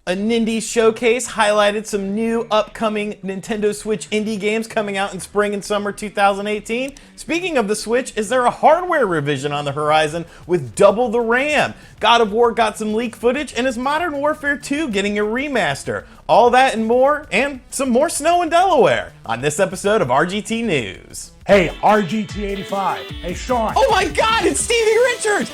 A Nindie Showcase highlighted some new upcoming Nintendo Switch indie games coming out in spring and summer 2018. Speaking of the Switch, is there a hardware revision on the horizon with double the RAM? God of War got some leak footage, and is Modern Warfare 2 getting a remaster? All that and more, and some more snow in Delaware on this episode of RGT News. Hey, RGT85. Hey, Sean. Oh my God, it's Stevie Richards!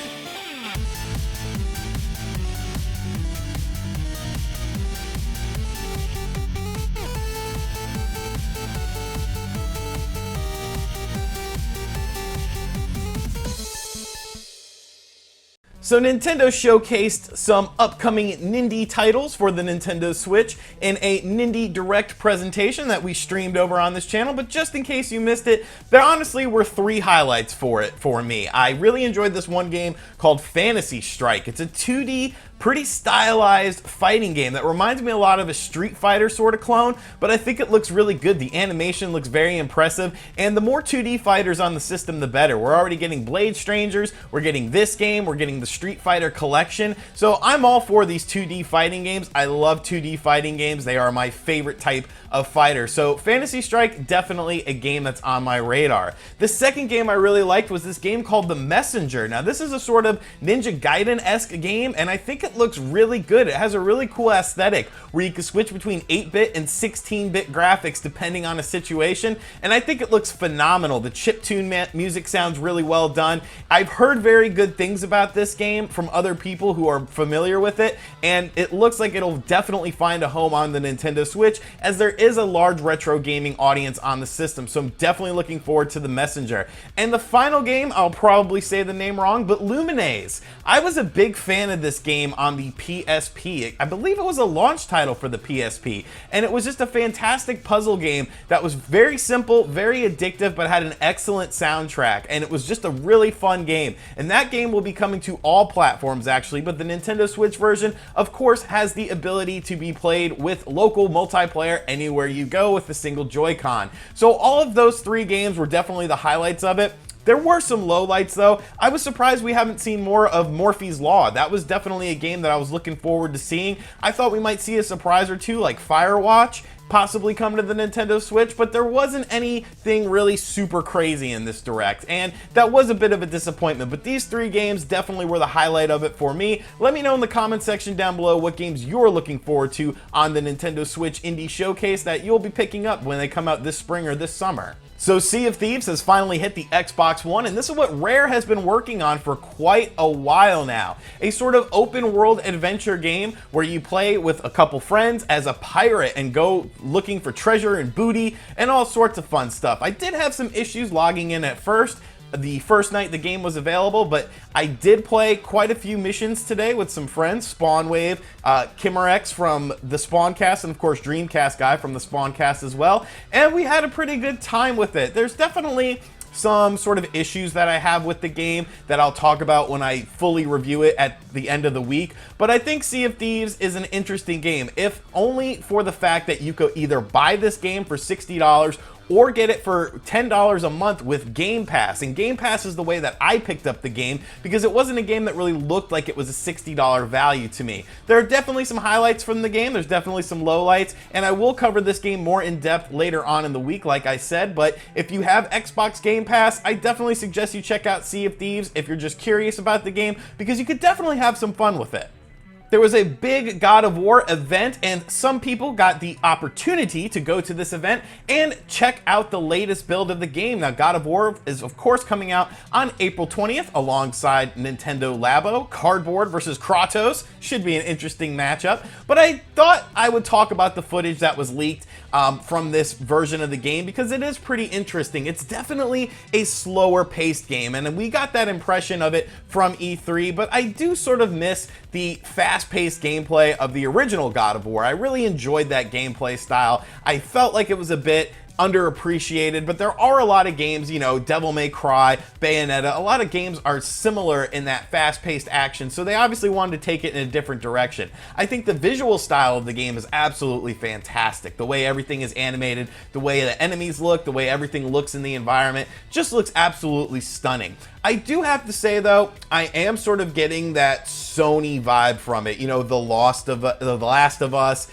So Nintendo showcased some upcoming Nindie titles for the Nintendo Switch in a Nindie Direct presentation that we streamed over on this channel, but just in case you missed it, there honestly were three highlights for me. I really enjoyed this one game called Fantasy Strike. It's a 2D pretty stylized fighting game that reminds me a lot of a Street Fighter sort of clone, but I think it looks really good. The animation looks very impressive, and the more 2D fighters on the system, the better. We're already getting Blade Strangers, we're getting this game, we're getting the Street Fighter collection, so I'm all for these 2D fighting games. I love 2D fighting games. They are my favorite type of fighter. So Fantasy Strike, definitely a game that's on my radar. The second game I really liked was this game called The Messenger. Now this is a sort of Ninja Gaiden-esque game, and I think it looks really good. It has a really cool aesthetic where you can switch between 8-bit and 16-bit graphics depending on a situation, and I think it looks phenomenal. The chiptune music sounds really well done. I've heard very good things about this game from other people who are familiar with it, and it looks like it'll definitely find a home on the Nintendo Switch, as there is a large retro gaming audience on the system, so I'm definitely looking forward to The Messenger. And the final game, I'll probably say the name wrong, but Luminase. I was a big fan of this game on the PSP. I believe it was a launch title for the PSP, and it was just a fantastic puzzle game that was very simple, very addictive, but had an excellent soundtrack, and it was just a really fun game. And that game will be coming to all platforms actually, but the Nintendo Switch version, of course, has the ability to be played with local multiplayer anywhere you go with the single Joy-Con. So all of those three games were definitely the highlights of it. There were some lowlights though. I was surprised we haven't seen more of Morphe's Law. That was definitely a game that I was looking forward to seeing. I thought we might see a surprise or two like Firewatch possibly come to the Nintendo Switch, but there wasn't anything really super crazy in this Direct, and that was a bit of a disappointment. But these three games definitely were the highlight of it for me. Let me know in the comment section down below what games you're looking forward to on the Nintendo Switch Indie Showcase that you'll be picking up when they come out this spring or this summer. So Sea of Thieves has finally hit the Xbox One, and this is what Rare has been working on for quite a while now. A sort of open world adventure game where you play with a couple friends as a pirate and go looking for treasure and booty and all sorts of fun stuff. I did have some issues logging in at first, the first night the game was available, but I did play quite a few missions today with some friends. Spawnwave, Kimmerex from the Spawncast, and of course Dreamcast guy from the Spawncast as well, and we had a pretty good time with it. There's definitely some sort of issues that I have with the game that I'll talk about when I fully review it at the end of the week, but I think Sea of Thieves is an interesting game, if only for the fact that you could either buy this game for $60 or get it for $10 a month with Game Pass. And Game Pass is the way that I picked up the game because it wasn't a game that really looked like it was a $60 value to me. There are definitely some highlights from the game, there's definitely some lowlights, and I will cover this game more in depth later on in the week like I said, but if you have Xbox Game Pass, I definitely suggest you check out Sea of Thieves if you're just curious about the game, because you could definitely have some fun with it. There was a big God of War event, and some people got the opportunity to go to this event and check out the latest build of the game. Now, God of War is, of course, coming out on April 20th alongside Nintendo Labo. Cardboard versus Kratos should be an interesting matchup, but I thought I would talk about the footage that was leaked from this version of the game because it is pretty interesting. It's definitely a slower paced game, and we got that impression of it from E3, but I do sort of miss the fast-paced gameplay of the original God of War. I really enjoyed that gameplay style. I felt like it was a bit underappreciated, but there are a lot of games, you know, Devil May Cry, Bayonetta, a lot of games are similar in that fast-paced action, so they obviously wanted to take it in a different direction. I think the visual style of the game is absolutely fantastic. The way everything is animated, the way the enemies look, the way everything looks in the environment, just looks absolutely stunning. I do have to say though, I am sort of getting that Sony vibe from it. You know, the Last of Us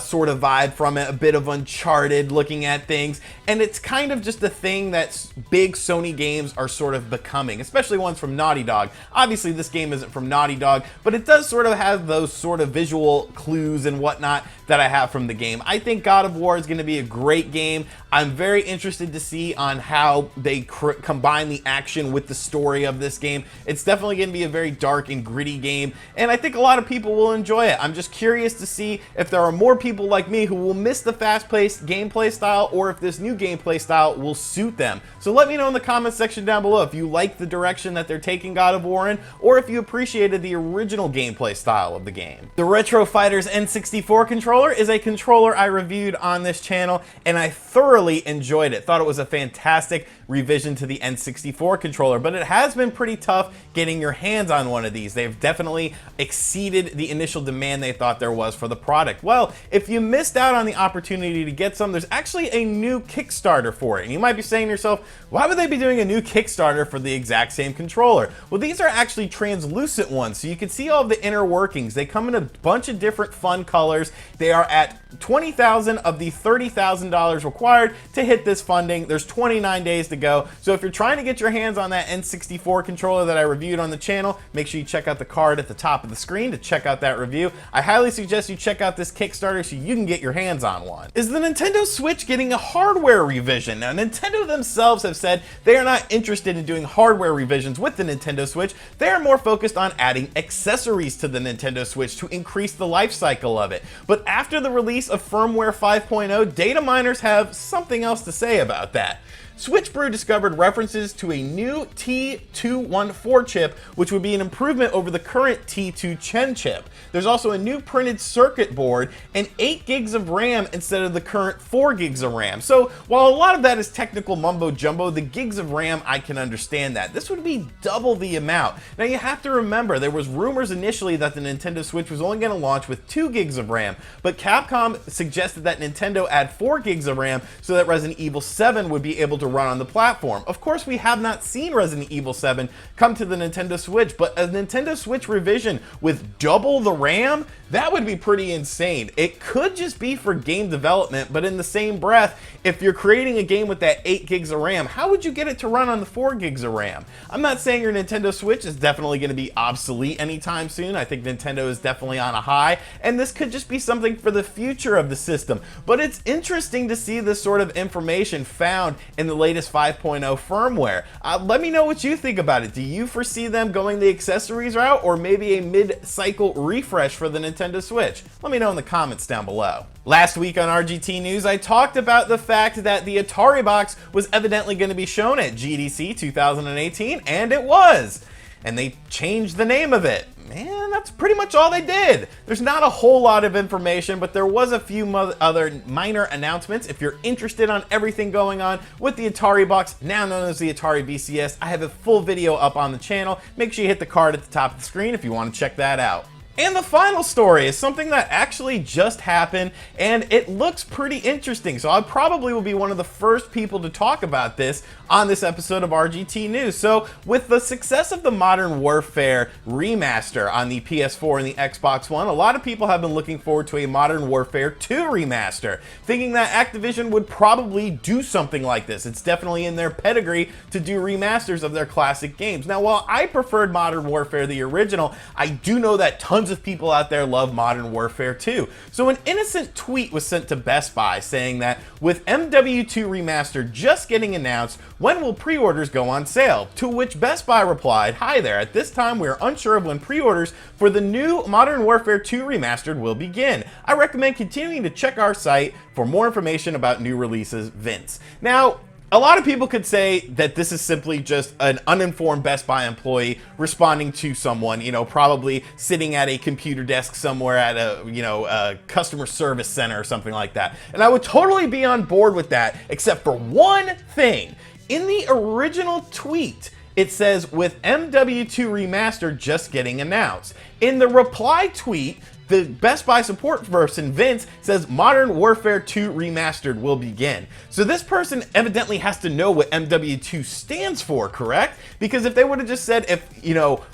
sort of vibe from it, a bit of Uncharted looking at things, and it's kind of just a thing that big Sony games are sort of becoming, especially ones from Naughty Dog. Obviously this game isn't from Naughty Dog, but it does sort of have those sort of visual clues and whatnot that I have from the game. I think God of War is going to be a great game. I'm very interested to see on how they combine the action with the story of this game. It's definitely going to be a very dark and gritty game, and I think a lot of people will enjoy it. I'm just curious to see if there are more people like me who will miss the fast-paced gameplay style, or if this new gameplay style will suit them. So let me know in the comments section down below if you like the direction that they're taking God of War in, or if you appreciated the original gameplay style of the game. The Retro Fighters N64 controller is a controller I reviewed on this channel, and I thoroughly enjoyed it. Thought it was a fantastic revision to the N64 controller, but it has been pretty tough getting your hands on one of these. They've definitely exceeded the initial demand they thought there was for the product. Well, if you missed out on the opportunity to get some, there's actually a new Kickstarter for it. And you might be saying to yourself, why would they be doing a new Kickstarter for the exact same controller? Well, these are actually translucent ones, so you can see all of the inner workings. They come in a bunch of different fun colors. They are at $20,000 of the $30,000 required to hit this funding. There's 29 days to go. So if you're trying to get your hands on that N64 controller that I reviewed on the channel, make sure you check out the card at the top of the screen to check out that review. I highly suggest you check out this Kickstarter so you can get your hands on one. Is the Nintendo Switch getting a hardware revision? Now, Nintendo themselves have said they are not interested in doing hardware revisions with the Nintendo Switch. They are more focused on adding accessories to the Nintendo Switch to increase the life cycle of it. But after the release of firmware 5.0, data miners have something else to say about that. Switch Brew discovered references to a new T214 chip, which would be an improvement over the current T2 Chen chip. There's also a new printed circuit board and 8 gigs of RAM instead of the current 4 gigs of RAM. So while a lot of that is technical mumbo jumbo, the gigs of RAM, I can understand that. This would be double the amount. Now you have to remember, there was rumors initially that the Nintendo Switch was only going to launch with 2 gigs of RAM, but Capcom suggested that Nintendo add 4 gigs of RAM so that Resident Evil 7 would be able to run on the platform. Of course, we have not seen Resident Evil 7 come to the Nintendo Switch, but a Nintendo Switch revision with double the RAM, that would be pretty insane. It could just be for game development, but in the same breath, if you're creating a game with that 8 gigs of RAM, how would you get it to run on the 4 gigs of RAM? I'm not saying your Nintendo Switch is definitely going to be obsolete anytime soon. I think Nintendo is definitely on a high, and this could just be something for the future of the system. But it's interesting to see this sort of information found in the latest 5.0 firmware. Let me know what you think about it. Do you foresee them going the accessories route, or maybe a mid-cycle refresh for the Nintendo Switch? Let me know in the comments down below. Last week on RGT News, I talked about the fact that the Atari box was evidently going to be shown at GDC 2018, and it was. And they changed the name of it. Man, that's pretty much all they did. There's not a whole lot of information, but there was a few other minor announcements. If you're interested on everything going on with the Atari box, now known as the Atari VCS, I have a full video up on the channel. Make sure you hit the card at the top of the screen if you want to check that out. And the final story is something that actually just happened, and it looks pretty interesting. So I probably will be one of the first people to talk about this on this episode of RGT News. So with the success of the Modern Warfare Remaster on the PS4 and the Xbox One, a lot of people have been looking forward to a Modern Warfare 2 Remaster, thinking that Activision would probably do something like this. It's definitely in their pedigree to do remasters of their classic games. Now, while I preferred Modern Warfare, the original, I do know that tons of people out there love Modern Warfare 2. So an innocent tweet was sent to Best Buy saying that with MW2 Remaster just getting announced, when will pre-orders go on sale? To which Best Buy replied, "Hi there, at this time we are unsure of when pre-orders for the new Modern Warfare 2 Remastered will begin. I recommend continuing to check our site for more information about new releases, Vince." Now, a lot of people could say that this is simply just an uninformed Best Buy employee responding to someone, you know, probably sitting at a computer desk somewhere at a customer service center or something like that. And I would totally be on board with that, except for one thing. In the original tweet, it says, with MW2 Remastered just getting announced. In the reply tweet, the Best Buy support person, Vince, says Modern Warfare 2 Remastered will begin. So this person evidently has to know what MW2 stands for, correct? Because if they would have just said, if, you know,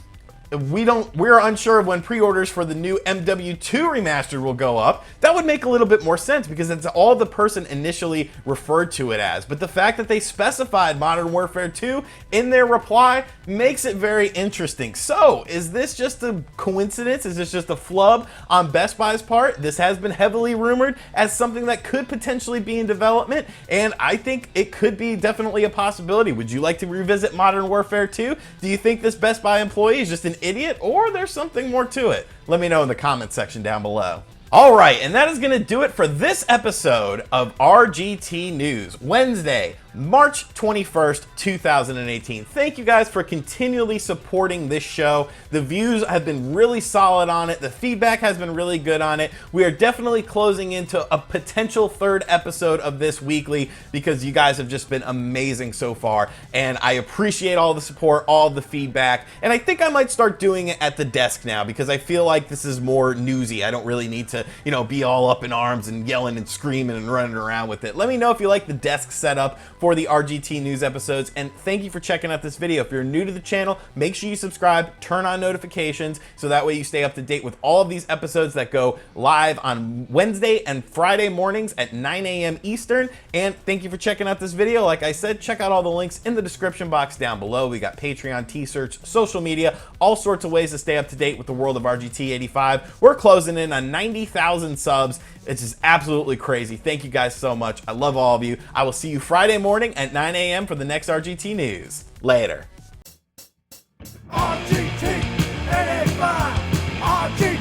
we're unsure of when pre-orders for the new MW2 Remastered will go up, that would make a little bit more sense because that's all the person initially referred to it as. But the fact that they specified Modern Warfare 2 in their reply makes it very interesting. So, is this just a coincidence? Is this just a flub on Best Buy's part? This has been heavily rumored as something that could potentially be in development, and I think it could be definitely a possibility. Would you like to revisit Modern Warfare 2? Do you think this Best Buy employee is just an idiot, or there's something more to it? Let me know in the comment section down below. All right, and that is going to do it for this episode of RGT News, Wednesday, March 21st, 2018. Thank you guys for continually supporting this show. The views have been really solid on it. The feedback has been really good on it. We are definitely closing into a potential third episode of this weekly because you guys have just been amazing so far. And I appreciate all the support, all the feedback. And I think I might start doing it at the desk now because I feel like this is more newsy. I don't really need to, you know, be all up in arms and yelling and screaming and running around with it. Let me know if you like the desk setup for the RGT News episodes, and thank you for checking out this video. If you're new to the channel, make sure you subscribe, turn on notifications, so that way you stay up to date with all of these episodes that go live on Wednesday and Friday mornings at 9 a.m. Eastern. And thank you for checking out this video. Like I said, check out all the links in the description box down below. We got Patreon, T-Search, social media, all sorts of ways to stay up to date with the world of RGT 85. We're closing in on 90,000 subs. It's just absolutely crazy. Thank you guys so much. I love all of you. I will see you Friday morning at 9 a.m. for the next RGT News. Later. RGT 85. RGT